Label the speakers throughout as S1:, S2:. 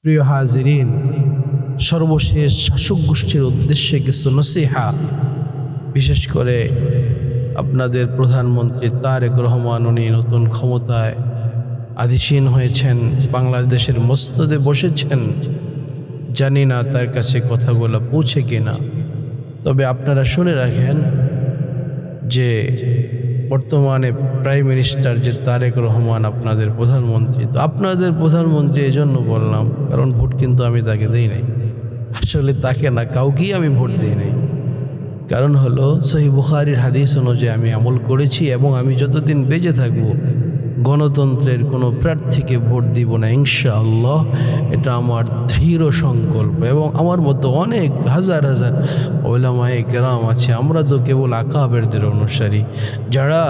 S1: প্রিয় হাজিরিন, সর্বশেষ শাসক গোষ্ঠীর উদ্দেশ্যে কিছু নসিহা, বিশেষ করে আপনাদের প্রধানমন্ত্রী তারেক রহমান উনি নতুন ক্ষমতায় আধীন হয়েছেন, বাংলাদেশের মসনদে বসেছেন। জানি না তার কাছে কথাগুলো পৌঁছে কিনা, তবে আপনারা শুনে রাখেন যে বর্তমানে প্রাইম মিনিস্টার যে তারেক রহমান আপনাদের প্রধানমন্ত্রী, তো আপনাদের প্রধানমন্ত্রী এই জন্য বললাম কারণ ভোট কিন্তু আমি তাকে দিই নাই, আসলে তাকে না কাউকেই আমি ভোট দিই নাই। কারণ হলো সহিহ বুখারীর হাদিস অনুযায়ী আমি আমল করেছি এবং আমি যতদিন বেঁচে থাকব গণতন্ত্রের কোনো প্রার্থীকে ভোট দিব না ইনশাআল্লাহ। এটা আমার দৃঢ় সংকল্প এবং আমার মতো অনেক হাজার হাজার উলামায়ে কেরাম আছে। আমরা তো কেবল আকাবেরদের অনুসারী যারা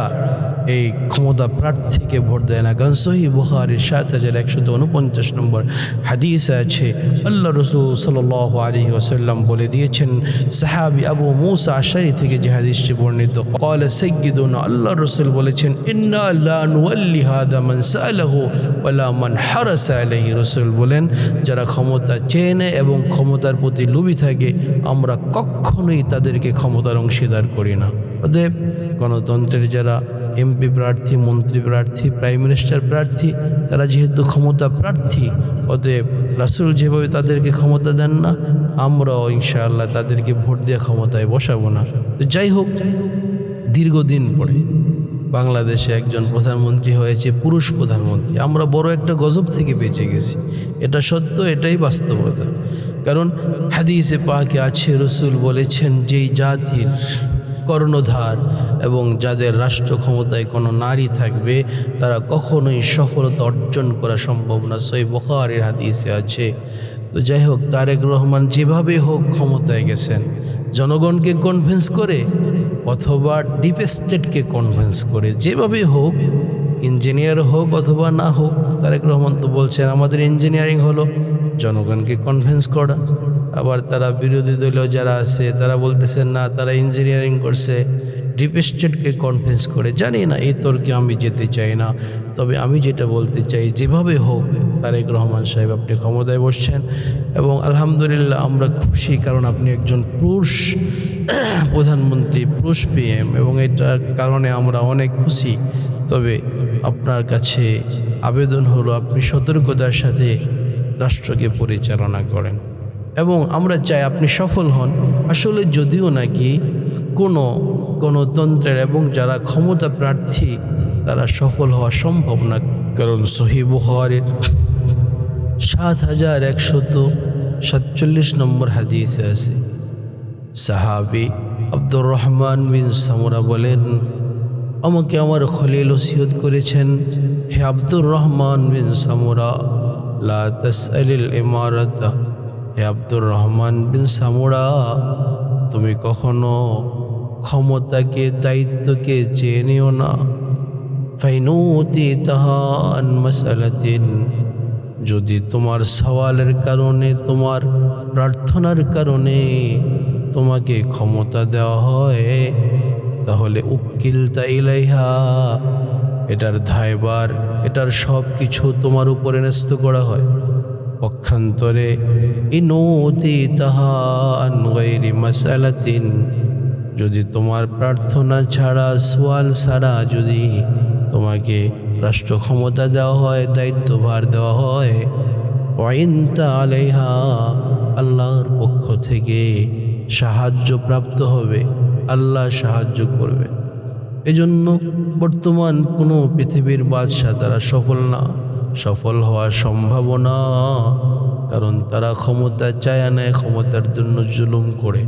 S1: এই ক্ষমতা প্রার্থীকে ভোট দেয় না। কারণ সহিহ বুখারীর ৭,১৪৯ নম্বর হাদিসে আছে, আল্লাহ রাসূল সাল্লাল্লাহু আলাইহি ওয়াসাল্লাম বলে দিয়েছেন, সাহাবী আবু মুসা আশআরী থেকে যে হাদিসটি বর্ণিত, ক্বালা সাইয়্যিদুনা, আল্লাহ রাসূল বলেছেন, ইন্না লা নুওয়াল্লি হাদা মান সাআলাহু ওয়ালা মান হারাসা আলাইহি। রাসূল বলেন, যারা ক্ষমতা চেয়ে নেয় এবং ক্ষমতার প্রতি লোভী থাকে আমরা কখনোই তাদেরকে ক্ষমতার অংশীদার করি না। অতএব গণতন্ত্রের যারা এমপি প্রার্থী, মন্ত্রী প্রার্থী, প্রাইম মিনিস্টার প্রার্থী, তারা যেহেতু ক্ষমতা প্রার্থী, অতএব রাসূল যেভাবে তাদেরকে ক্ষমতা দেন না, আমরাও ইনশাআল্লাহ তাদেরকে ভোট দিয়ে ক্ষমতায় বসাবো না। তো যাই হোক, দীর্ঘদিন পরে বাংলাদেশে একজন প্রধানমন্ত্রী হয়েছে, পুরুষ প্রধানমন্ত্রী। আমরা বড় একটা গজব থেকে বেঁচে গেছি, এটা সত্য, এটাই বাস্তবতা। কারণ হাদিসে পাকে আছে, রাসূল বলেছেন, যেই জাতির কর্ণধার এবং যাদের রাষ্ট্র ক্ষমতায় কোনো নারী থাকবে তারা কখনোই সফলতা অর্জন করা সম্ভব না। সহিহ বুখারীর হাদিসে আছে। তো যাই হোক, তারেক রহমান যেভাবে হোক ক্ষমতায় গেছেন, জনগণকে কনভিন্স করে অথবা ডিপ স্টেটকে কনভিন্স করে, যেভাবে হোক, ইঞ্জিনিয়ার হোক অথবা না হোক, তারেক রহমান তো বলছেন আমাদের ইঞ্জিনিয়ারিং হলো জনগণকে কনভিন্স করা। আবার তারা বিরোধী দলীয় যারা আছে তারা বলতেছেন না, তারা ইঞ্জিনিয়ারিং করছে ডিপ স্টেটকে কনভিন্স করে। জানি না, এই তর্কে আমি যেতে চাই না। তবে আমি যেটা বলতে চাই, যেভাবে হোক তারেক রহমান সাহেব আপনি ক্ষমতায় বসছেন এবং আলহামদুলিল্লাহ আমরা খুশি, কারণ আপনি একজন পুরুষ প্রধানমন্ত্রী, পুরুষ পিএম, এবং এটার কারণে আমরা অনেক খুশি। তবে আপনার কাছে আবেদন হলো আপনি সতর্কতার সাথে রাষ্ট্রকে পরিচালনা করেন এবং আমরা চাই আপনি সফল হন। আসলে যদিও নাকি কোনো গণতন্ত্রের এবং যারা ক্ষমতা প্রার্থী তারা সফল হওয়া সম্ভব না, কারণ সহিহ বুখারীর ৭,১৪৭ নম্বর হাদিসে আছে, সাহাবী আব্দুর রহমান বিন সামুরা বলেন, আমাকে আমার খলিল ওসিয়ত করেছেন, হে আব্দুর রহমান বিন সামুরা, লা তাসআলিল ইমারাতা, হে আব্দুর রহমান বিন সামুরা, তুমি কখনো ক্ষমতাকে, দায়িত্বকে চেয়ে নিও না। ফাইনুতি তাহা আন মাসালাতিন, যদি তোমার সওয়ালের কারণে, তোমার প্রার্থনার কারণে তোমাকে ক্ষমতা দেওয়া হয়, তাহলে উকিলতা ইলাইহা, এটার দায়ভার, এটার সব কিছু তোমার উপরে ন্যস্ত করা হয়। পক্ষান্তরে ইনুতি তাহা আন গায়রি মাসালাতিন, যদি তোমার প্রার্থনা ছাড়া, সওয়াল ছাড়া যদি তোমাকে রাষ্ট্র ক্ষমতা দেওয়া হয়, দায়িত্বভার দেওয়া হয়, ওয়াইনতা আলাইহা, আল্লাহর পক্ষ থেকে সাহায্য প্রাপ্ত হবে, আল্লাহ সাহায্য করবে। এজন্য বর্তমান কোনো পৃথিবীর বাদশাহ তারা সফল না, সফল হওয়ার সম্ভাবনা, কারণ তারা ক্ষমতা চায় না, ক্ষমতার জন্য জুলুম করে,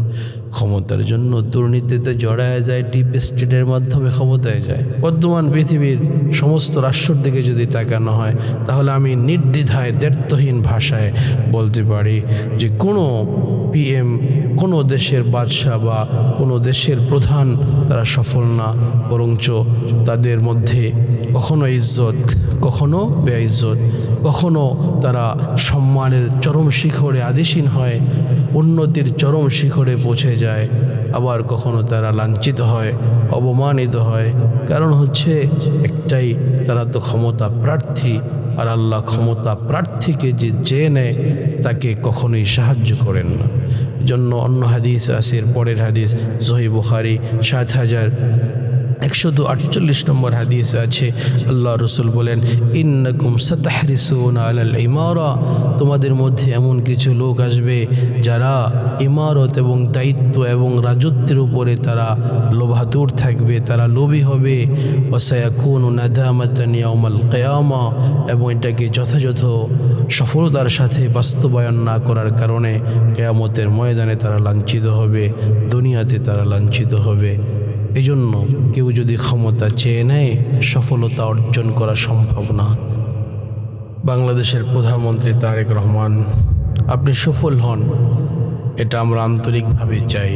S1: ক্ষমতার জন্য দুর্নীতিতে জড়ায় যায়, ডিপ স্টেটের মাধ্যমে ক্ষমতায় যায়। বর্তমান পৃথিবীর সমস্ত রাষ্ট্রের দিকে যদি তাকানো হয়, তাহলে আমি নির্দ্বিধায় দ্ব্যর্থহীন ভাষায় বলতে পারি যে কোনো পিএম, কোনো দেশের বাদশাহ বা কোনো দেশের প্রধান তারা সফল না, বরঞ্চ তাদের মধ্যে কখনো ইজ্জত, কখনো বেইজ্জত, কখনো তারা সম্মানের চরম শিখরে আদিসীন হয়, উন্নতির চরম শিখরে পৌঁছে যায়, আবার কখনো তারা লাঞ্ছিত হয়, অবমানিত হয়। কারণ হচ্ছে একটাই, তারা তো ক্ষমতা প্রার্থী আর আল্লাহ ক্ষমতা প্রার্থীকে যে চেয়ে নেয় তাকে কখনোই সাহায্য করেন না। জন্য অন্য হাদিস আছে, পরের হাদিস সহিহ বুখারী 7148 নম্বর হাদিস আছে, আল্লাহ রসুল বলেন, ইন্নাকুম সাতাহরিসুনা আলাল ইমারা, তোমাদের মধ্যে এমন কিছু লোক আসবে যারা ইমারত এবং দায়িত্ব এবং রাজত্বের উপরে তারা লোভাতুর থাকবে, তারা লোভী হবে। ওয়াসায়াকুনু নাদামাতান ইয়াউমাল কিয়ামা, এবং এটাকে যথাযথ সফলতার সাথে বাস্তবায়ন না করার কারণে কিয়ামতের ময়দানে তারা লাঞ্ছিত হবে, দুনিয়াতে তারা লাঞ্ছিত হবে। এই জন্য কেউ যদি ক্ষমতা চেয়ে নেয় সফলতা অর্জন করা সম্ভব না। বাংলাদেশের প্রধানমন্ত্রী তারেক রহমান, আপনি সফল হন, এটা আমরা আন্তরিকভাবে চাই।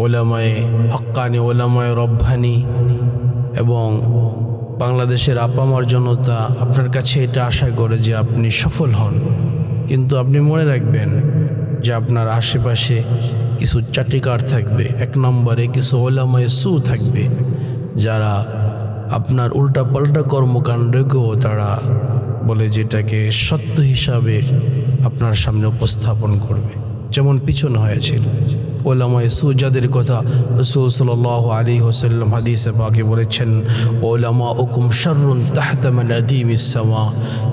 S1: ওলামায়ে হক্কানি, ওলামায়ে রব্বানি এবং বাংলাদেশের আপামর জনতা আপনার কাছে এটা আশা করে যে আপনি সফল হন। কিন্তু আপনি মনে রাখবেন যে আপনার আশেপাশে কিছু চাটিকার থাকবে, এক নম্বরে কিছু ওলামায়ে সু থাকবে, যারা আপনার উল্টাপাল্টা কর্মকাণ্ডকেও তারা বলে যেটাকে সত্য হিসাবে আপনার সামনে উপস্থাপন করবে। যেমন পিছনে হয়েছিল ওলামায়ে সু, যাদের কথা রাসূল সাল্লাল্লাহু আলাইহি ওয়াসাল্লাম হাদিসে পাকে বলেছেন, উলামাউকুম শাররুন তাহতা মানাদিমিস সামা,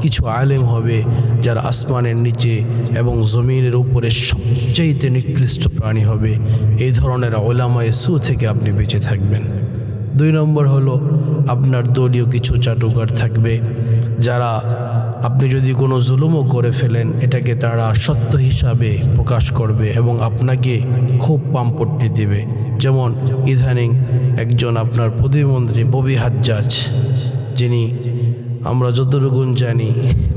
S1: কিছু আলেম হবে যারা আসমানের নিচে এবং জমিনের উপরে সবচেয়ে নিকৃষ্ট প্রাণী হবে। এই ধরনের ওলামায়ে সু থেকে আপনি বেঁচে থাকবেন। 2 নম্বর হলো আপনার দলীয় কিছু চাটুকার থাকবে, যারা আপনি যদি কোনো জুলুমও করে ফেলেন এটাকে তারা সত্য হিসাবে প্রকাশ করবে এবং আপনাকে খুব পামপট্টি দেবে। যেমন ইদানিং একজন আপনার প্রতিমন্ত্রী ববি হাজ্জাজ, যিনি আমরা যতটুকু জানি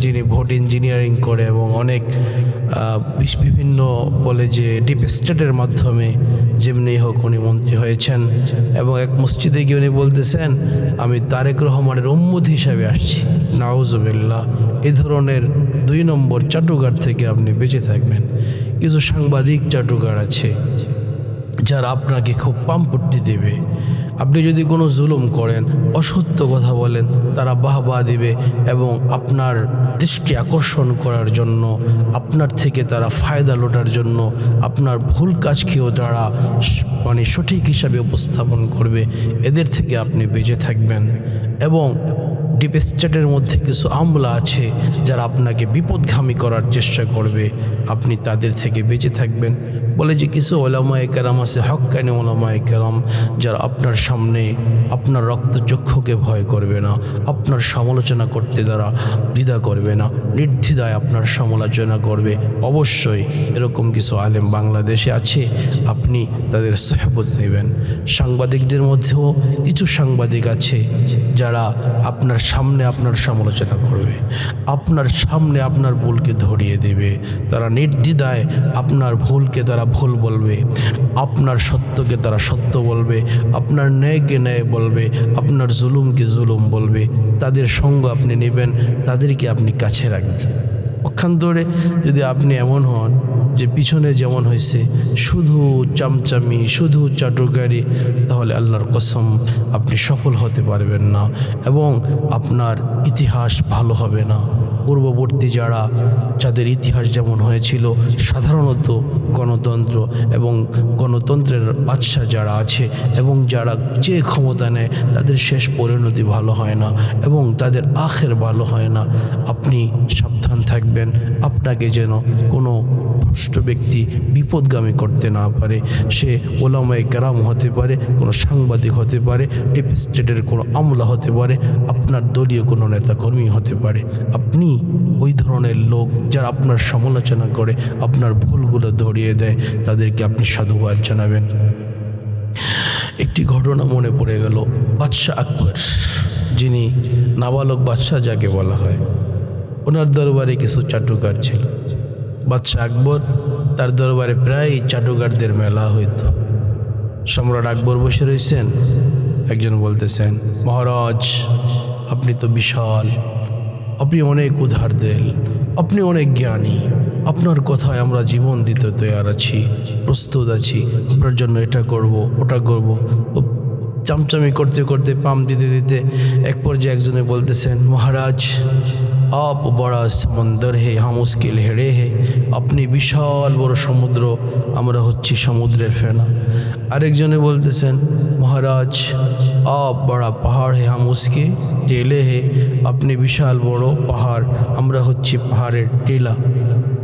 S1: যিনি ভোট ইঞ্জিনিয়ারিং করে এবং অনেক বিভিন্ন বলে যে ডিপ স্টেটের মাধ্যমে যেমনি হোক উনি মন্ত্রী হয়েছেন, এবং এক মসজিদে গিয়ে উনি বলতেছেন আমি তারেক রহমানের উম্মত হিসাবে আসছি। নাউজুবিল্লাহ। এই ধরনের 2 নম্বর চাটুকার থেকে আপনি বেঁচে থাকবেন। কিছু সাংবাদিক চাটুকার আছে যারা আপনাকে খুব পামপট্টি দেবে। আপনি যদি কোনো জুলুম করেন, অসত্য কথা বলেন, তারা বাহবা দিবে এবং আপনার দৃষ্টি আকর্ষণ করার জন্য, আপনার থেকে তারা ফায়দা লোটার জন্য আপনার ভুল কাজকেও তারা সঠিক হিসাবে উপস্থাপন করবে। এদের থেকে আপনি বেঁচে থাকবেন। এবং ডিপ স্টেটের মধ্যে কিছু আমলা আছে যারা আপনাকে বিপদগামী করার চেষ্টা করবে, আপনি তাদের থেকে বেঁচে থাকবেন। বলে যে কিছু ওলামায়ে কেরাম আছে, হক্কানি ওলামায়ে কেরাম, যারা আপনার সামনে আপনার রক্তচক্ষুকে ভয় করবে না, আপনার সমালোচনা করতে দ্বারা দ্বিধা করবে না, নির্দ্বিধায় আপনার সমালোচনা করবে। অবশ্যই এরকম কিছু আলেম বাংলাদেশে আছে, আপনি তাদের সহবত নেবেন। সাংবাদিকদের মধ্যেও কিছু সাংবাদিক আছে যারা আপনার সামনে আপনার সমালোচনা করবে, আপনার সামনে আপনার ভুলকে ধরিয়ে দেবে। তারা নির্দ্বিধায় আপনার ভুলকে তারা ভুল বলবে, আপনার সত্যকে তারা সত্য বলবে, আপনার ন্যায়কে ন্যায় বলবে, আপনার জুলুমকে জুলুম বলবে। তাদের সঙ্গ আপনি নেবেন, তাদেরকে আপনি কাছে রাখবেন। পক্ষান্তরে যদি আপনি এমন হন যে পিছনে যেমন হয়েছে শুধু চামচামি, শুধু চাটুকারি, তাহলে আল্লাহর কসম আপনি সফল হতে পারবেন না এবং আপনার ইতিহাস ভালো হবে না। পূর্ববর্তী যাদের ইতিহাস যেমন হয়েছিল, সাধারণত গণতন্ত্র এবং গণতন্ত্রের বাদশা যারা আছে এবং যারা যে ক্ষমতা নেয় তাদের শেষ পরিণতি ভালো হয় না এবং তাদের আখের ভালো হয় না। আপনি সাবধান থাকবেন, আপনাকে যেন কোনো ভ্রষ্ট ব্যক্তি বিপদগামী করতে না পারে। সে ওলামায়ে কেরাম হতে পারে, কোনো সাংবাদিক হতে পারে, ডিপ স্টেটের কোনো আমলা হতে পারে, আপনার দলীয় কোনো নেতাকর্মী হতে পারে। আপনি ওই ধরনের লোক যারা আপনার সমালোচনা করে, আপনার ভুলগুলো ধরিয়ে দেয়, তাদেরকে আপনি সাধুবাদ জানাবেন। একটি ঘটনা মনে পড়ে গেল, বাদশাহ আকবর, যিনি নাবালক বাদশাহ যাকে বলা হয়, ওনার দরবারে কিছু চাটুকার ছিল। বাদশাহ আকবর, তার দরবারে প্রায় চাটুকারদের মেলা হইত। সম্রাট আকবর বসে রয়েছেন, একজন বলতেছেন, মহারাজ আপনি তো বিশাল, আপনি অনেক উদার দিল, আপনি অনেক জ্ঞানী, আপনার কথায় আমরা জীবন দিতে তৈরি আছি, প্রস্তুত আছি, আপনার জন্য এটা করব ওটা করব। চামচামি করতে করতে পাম দিতে দিতে এক পর্যায়ে একজনে বলতেছেন, মহারাজ आप बड़ा समंदर है हम उसके लहरे हैं আপনি বিশাল বড় সমুদ্র আমরা হচ্ছি সমুদ্রের ফেনা। আরেকজনে বলতেছেন মহারাজ आप बड़ा पहाड़ है हम उसके टेले हैं আপনি বিশাল বড় পাহাড় আমরা হচ্ছি পাহাড়ের টিলা।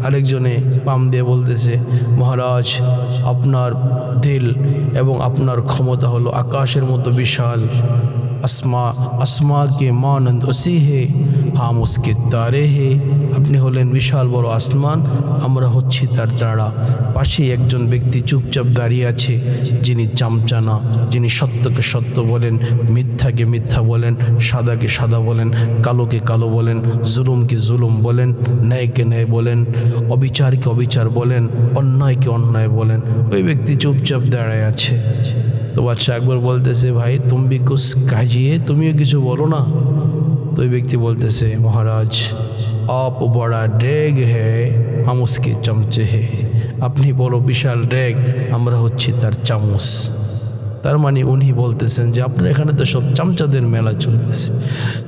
S1: আরেকজনে পাম দিয়ে বলতেছে মহারাজ আপনার দিল এবং আপনার ক্ষমতা হলো আকাশের মতো বিশাল। आसमां के मानंद उसी है हम उसके तारे हैं আপনি হলেন বিশাল বড় আসমান আমরা হচ্ছি তার তারা। পাশেই একজন ব্যক্তি চুপচাপ দাঁড়িয়ে আছে যিনি চামচানা, যিনি সত্যকে সত্য বলেন, মিথ্যাকে মিথ্যা বলেন, সাদাকে সাদা বলেন, কালোকে কালো বলেন, জুলুমকে জুলুম বলেন, ন্যায়কে ন্যায় বলেন, অবিচারকে অবিচার বলেন, অন্যায়কে অন্যায় বলেন। ওই ব্যক্তি চুপচাপ দাঁড়ায় আছে। তো বাদশাহ আকবর বলতেছে ভাই তুম ভি কুছ কাহিয়ে, তুমিও কিছু বলো না। তো ওই ব্যক্তি বলতেছে মহারাজ आप बड़ा ড্যাগ है हम उसके चमचे हैं আপনি বড় বিশাল ড্যাগ আমরা হচ্ছি তার চামচ। তার মানে উনি বলতেছেন যে আপনার এখানে তো সব চামচাদের মেলা চলতেছে,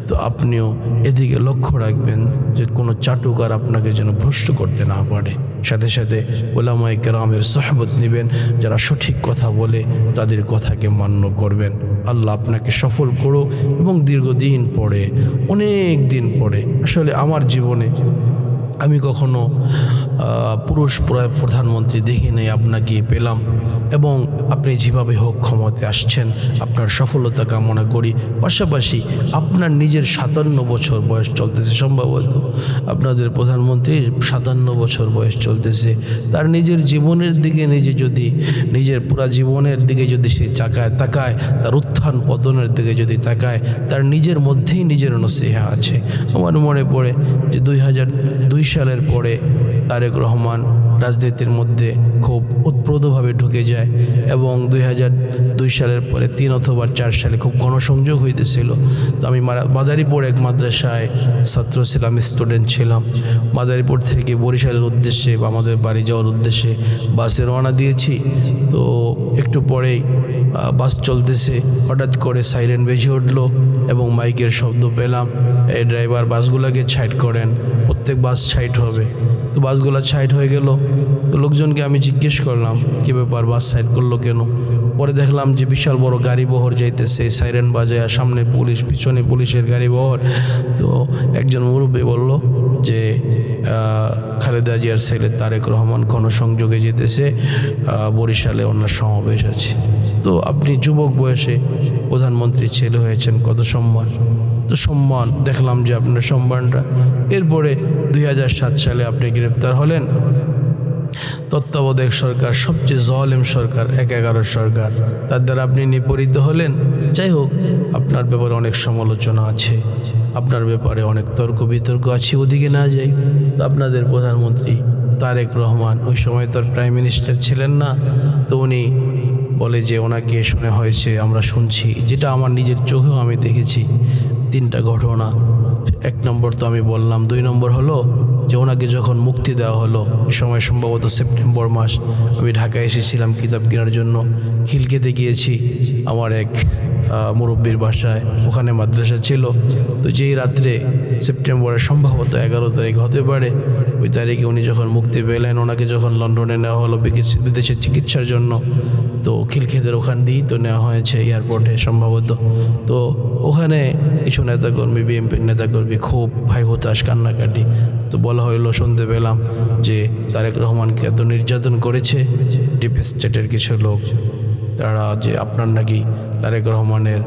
S1: তো আপনিও এদিকে লক্ষ্য রাখবেন যে কোনো চাটুকার আপনাকে যেন ভ্রষ্ট করতে না পারে। সাথে সাথে ওলামায়ে কেরামের সোহবত নেবেন, যারা সঠিক কথা বলে তাদের কথাকে মান্য করবেন। আল্লাহ আপনাকে সফল করো এবং দীর্ঘদিন পরে, অনেক দিন পরে, আসলে আমার জীবনে আমি কখনো পুরুষ প্রধানমন্ত্রী দেখি নাই, আপনাকে পেলাম এবং আপনি যেভাবে হোক ক্ষমতায় আসছেন আপনার সফলতা কামনা করি। পাশাপাশি আপনার নিজের 57 বছর বয়স চলতেছে, সম্ভবত আপনাদের প্রধানমন্ত্রীর 57 বছর বয়স চলতেছে। তার নিজের জীবনের দিকে নিজের পুরা জীবনের দিকে যদি সে তাকায়, তার উত্থান পতনের দিকে যদি তাকায়, তার নিজের মধ্যেই নিজের নসিহা আছে। আমার মনে পড়ে যে 2002 সালের পরে তারেক রহমান রাজনীতির মধ্যে খুব উৎপ্রোতভাবে ঢুকে যায় এবং 2002 সালের পরে 3 অথবা 4 সালে খুব গণসংযোগ হইতেছিল। তো আমি মাদারীপুর এক মাদ্রাসায় ছাত্র ছিলাম, স্টুডেন্ট ছিলাম। মাদারীপুর থেকে বরিশালের উদ্দেশ্যে বা আমাদের বাড়ি যাওয়ার উদ্দেশ্যে বাসে রওনা দিয়েছি। তো একটু পরেই বাস চলতেছে, হঠাৎ করে সাইরেন বেজে উঠলো এবং মাইকের শব্দ পেলাম, এই ড্রাইভার বাসগুলোকে সাইড করেন, প্রত্যেক বাস সাইড হবে। তো বাসগুলো সাইড হয়ে গেল। তো লোকজনকে আমি জিজ্ঞেস করলাম কী ব্যাপার, বাস সাইড করলো কেন? পরে দেখলাম যে বিশাল বড় গাড়ি বহর যাইতেছে, সাইরেন বাজায়, সামনে পুলিশ, পিছনে পুলিশের গাড়ি বহর। তো একজন মুরব্বী বলল যে খালেদা জিয়ার ছেলে তারেক রহমান গণসংযোগে যেতেছে, বরিশালে ওনার সমাবেশ আছে। তো আপনি যুবক বয়সে প্রধানমন্ত্রী ছেলে হয়েছেন, কত সম্মান। তো সম্মান দেখলাম যে আপনার সম্মানটা। এরপরে 2007 সালে আপনি গ্রেপ্তার হলেন। তত্ত্বাবধায়ক সরকার, সবচেয়ে জালেম সরকার, 11 সরকার, তার দ্বারা আপনি নিপীড়িত হলেন। যাই হোক, আপনার ব্যাপারে অনেক সমালোচনা আছে, আপনার ব্যাপারে অনেক তর্ক বিতর্ক আছে, ওদিকে না যাই। তো আপনাদের প্রধানমন্ত্রী তারেক রহমান ওই সময় তো প্রাইম মিনিস্টার ছিলেন না, তো উনি বলে যে ওনাকে শুনে হয়েছে, আমরা শুনছি, যেটা আমার নিজের চোখেও আমি দেখেছি 3টা ঘটনা। 1 নম্বর তো আমি বললাম, 2 নম্বর হলো যে ওনাকে যখন মুক্তি দেওয়া হলো, ওই সময় সম্ভবত সেপ্টেম্বর মাস, আমি ঢাকায় এসেছিলাম কিতাব কেনার জন্য। খিলকেতে গিয়েছি আমার এক মুরব্বীর বাসায়, ওখানে মাদ্রাসা ছিল। তো যেই রাত্রে সেপ্টেম্বরের সম্ভবত 11 তারিখ হতে পারে, ওই তারিখে উনি যখন মুক্তি পেলেন, ওনাকে যখন লন্ডনে নেওয়া হলো বিদেশে চিকিৎসার জন্য, তো খিলক্ষেতের ওখান দিয়েই তো নেওয়া হয়েছে এয়ারপোর্টে সম্ভবত। তো ওখানে কিছু নেতাকর্মী, বিএনপির নেতাকর্মী খুব ভাই হতাশ, কান্নাকাটি। তো বলা হইলো, শুনতে পেলাম যে তারেক রহমানকে এত নির্যাতন করেছে ডিপ স্টেটের কিছু লোক, তারা যে আপনার নাকি তারেক রহমানের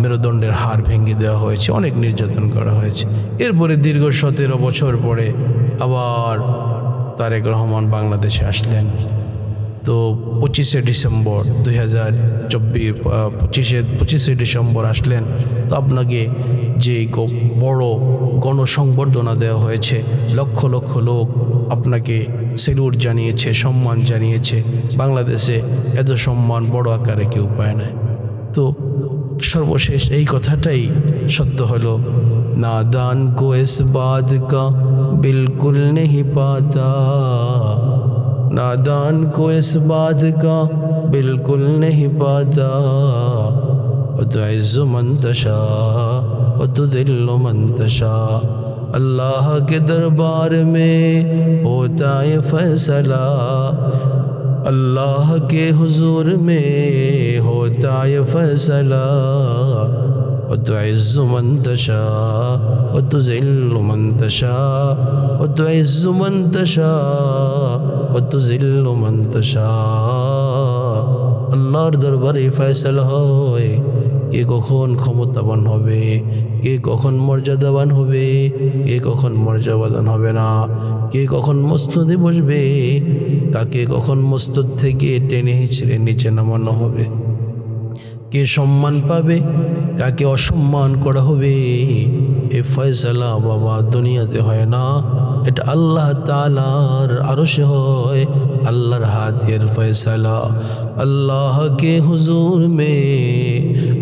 S1: মেরুদণ্ডের হাড় ভেঙে দেওয়া হয়েছে, অনেক নির্যাতন করা হয়েছে। এরপরে দীর্ঘ 17 বছর পরে আবার তারেক রহমান বাংলাদেশে আসলেন। তো 25শে ডিসেম্বর 2024, 25শে ডিসেম্বর আসলেন। তো আপনাকে যে বড় গণসংবর্ধনা দেওয়া হয়েছে, লক্ষ লক্ষ লোক আপনাকে সেলুট জানিয়েছে, সম্মান জানিয়েছে। বাংলাদেশে এত সম্মান বড় আকারে কেউ পায় না। তো সর্বশেষ এই কথাটাই সত্য হলো, নাদান কো ইস বাত কা বিলকুল নেহি পাতা, नादान को इस बात का बिल्कुल नहीं पाता, तुइज़्ज़ु मन तशा व तुदिल्लु मन तशा, अल्लाह के दरबार में होता है फैसला, अल्लाह के हुजूर में होता है फैसला। वतुइज़्ज़ु मन तशा वतुज़िल्लु मन तशा, वतुइज़्ज़ु मन तशा वतुज़िल्लु मन तशा। আল্লাহর দরবারে ফয়সালা হয় কে কখন ক্ষমতাবান হবে, কে কখন মর্যাদাবান হবে, কে কখন মর্যাদাবান হবে না, কে কখন মসনদে বসবে, কাকে কখন মসনদ থেকে টেনে হিঁচড়ে নিচে নামানো হবে, কে সম্মান পাবে, কাকে অসম্মান করা হবে। এ ফয়সালা বাবা দুনিয়াতে হয় না, এটা আল্লাহ তাআলার আরশে হয়, আল্লাহর হাতের ফয়সালা। अल्लाह के हुजूर में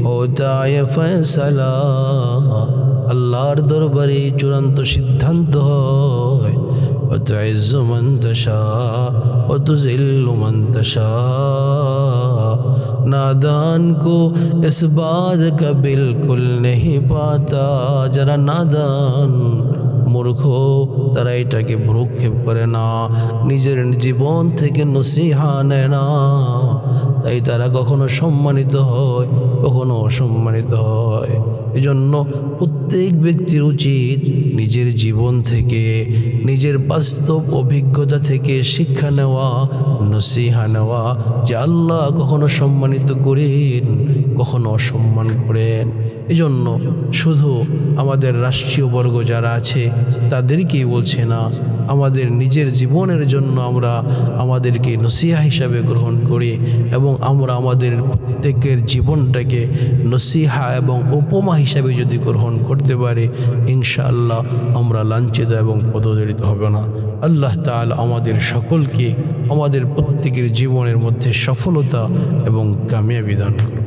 S1: होता है फैसला, আল্লাহর দরবারে চূড়ান্ত সিদ্ধান্ত হয়। वतुइज़्ज़ु मन तशा वतुज़िल्लु मन तशा। नादान को इस बात का बिल्कुल नहीं पाता, जरा नादान মূর্খ তারা এটাকে ভ্রুক্ষেপ করে না, নিজের জীবন থেকে নসিহা নেয় না, তাই তারা কখনো সম্মানিত হয়, কখনো অসম্মানিত হয়। এজন্য প্রত্যেক ব্যক্তির উচিত নিজের জীবন থেকে, নিজের বাস্তব অভিজ্ঞতা থেকে শিক্ষা নেওয়া, নসিহা নেওয়া, যে আল্লাহ কখনো সম্মানিত করেন, কখনো অসম্মান করেন। এজন্য শুধু আমাদের রাষ্ট্রীয় বর্গ যারা আছে তাদেরকেই বলছে না, আমাদের নিজের জীবনের জন্য আমরা আমাদেরকে নসিহা হিসাবে গ্রহণ করি এবং আমরা আমাদের প্রত্যেকের জীবনটাকে নসিহা এবং উপমা হিসাবে যদি গ্রহণ করতে পারি, ইনশাআল্লাহ আমরা লাঞ্ছিত এবং পদদলিত হবে না। আল্লাহ তাআলা আমাদের সকলকে আমাদের প্রত্যেকের জীবনের মধ্যে সফলতা এবং কামিয়াবি দান করুন।